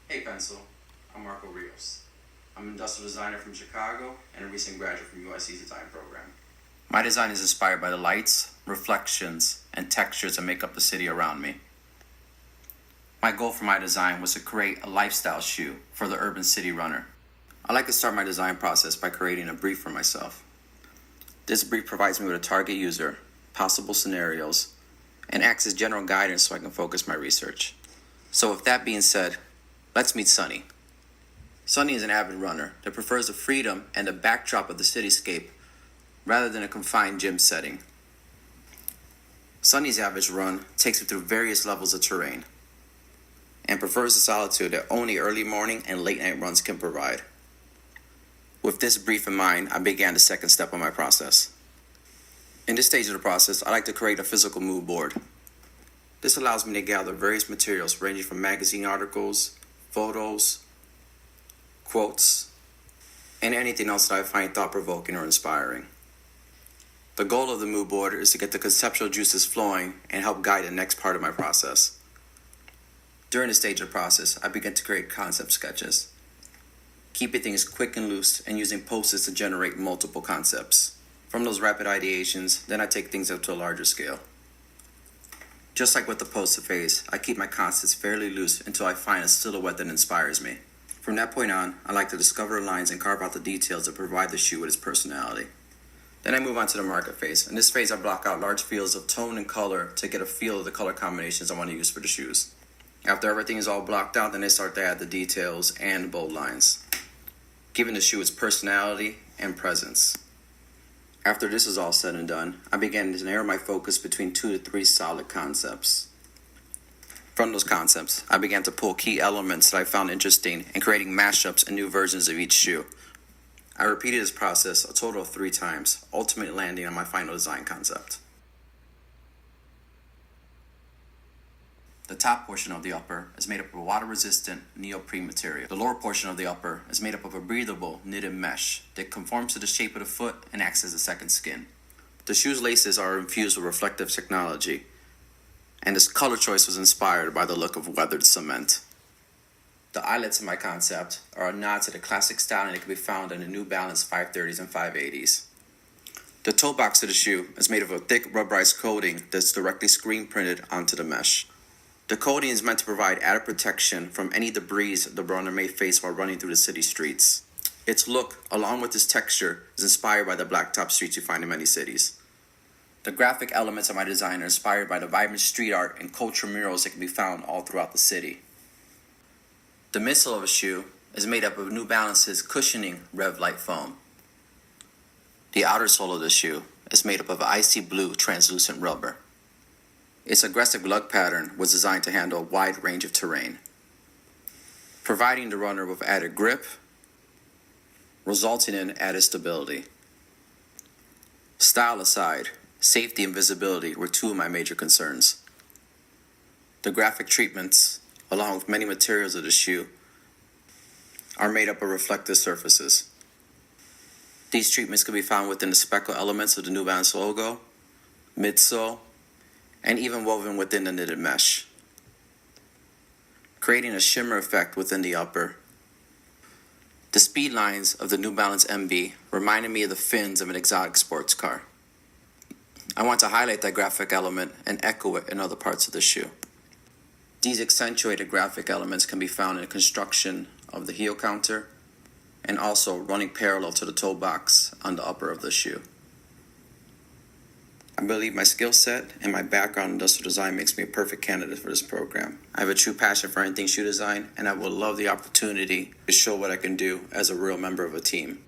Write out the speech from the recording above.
Hey Pensole, I'm Rios. I'm an industrial designer from Chicago and a recent graduate from USC's design program. My design is inspired by the lights, reflections, and textures that make up the city around me. My goal for my design was to create a lifestyle shoe for the urban city runner. I like to start my design process by creating a brief for myself. This brief provides me with a target user, possible scenarios, and acts as general guidance so I can focus my research. So with that being said, let's meet Sunny. Sunny is an avid runner that prefers the freedom and the backdrop of the cityscape rather than a confined gym setting. Sunny's average run takes him through various levels of terrain and prefers the solitude that only early morning and late night runs can provide. With this brief in mind, I began the second step of my process. In this stage of the process, I like to create a physical mood board. This allows me to gather various materials ranging from magazine articles, photos, quotes, and anything else that I find thought-provoking or inspiring. The goal of the mood board is to get the conceptual juices flowing and help guide the next part of my process. During this stage of the process, I begin to create concept sketches, keeping things quick and loose and using post-its to generate multiple concepts. From those rapid ideations, then I take things up to a larger scale. Just like with the post-it phase, I keep my concepts fairly loose until I find a silhouette that inspires me. From that point on, I like to discover lines and carve out the details that provide the shoe with its personality. Then I move on to the market phase. In this phase, I block out large fields of tone and color to get a feel of the color combinations I want to use for the shoes. After everything is all blocked out, then I start to add the details and bold lines, giving the shoe its personality and presence. After this is all said and done, I began to narrow my focus between 2 to 3 solid concepts. From those concepts, I began to pull key elements that I found interesting and creating mashups and new versions of each shoe. I repeated this process a total of 3 times, ultimately landing on my final design concept. The top portion of the upper is made up of water-resistant neoprene material. The lower portion of the upper is made up of a breathable knitted mesh that conforms to the shape of the foot and acts as a second skin. The shoe's laces are infused with reflective technology, and this color choice was inspired by the look of weathered cement. The eyelets in my concept are a nod to the classic styling that can be found in the New Balance 530s and 580s. The toe box of the shoe is made of a thick rubberized coating that's directly screen printed onto the mesh. The coating is meant to provide added protection from any debris the runner may face while running through the city streets. Its look, along with its texture, is inspired by the blacktop streets you find in many cities. The graphic elements of my design are inspired by the vibrant street art and cultural murals that can be found all throughout the city. The midsole of a shoe is made up of New Balance's cushioning Rev-Lite foam. The outer sole of the shoe is made up of icy blue translucent rubber. Its aggressive lug pattern was designed to handle a wide range of terrain, providing the runner with added grip, resulting in added stability. Style aside, safety and visibility were 2 of my major concerns. The graphic treatments, along with many materials of the shoe, are made up of reflective surfaces. These treatments can be found within the speckle elements of the New Balance logo, midsole, and even woven within the knitted mesh, creating a shimmer effect within the upper. The speed lines of the New Balance MB reminded me of the fins of an exotic sports car. I want to highlight that graphic element and echo it in other parts of the shoe. These accentuated graphic elements can be found in the construction of the heel counter and also running parallel to the toe box on the upper of the shoe. I believe my skill set and my background in industrial design makes me a perfect candidate for this program. I have a true passion for anything shoe design, and I would love the opportunity to show what I can do as a real member of a team.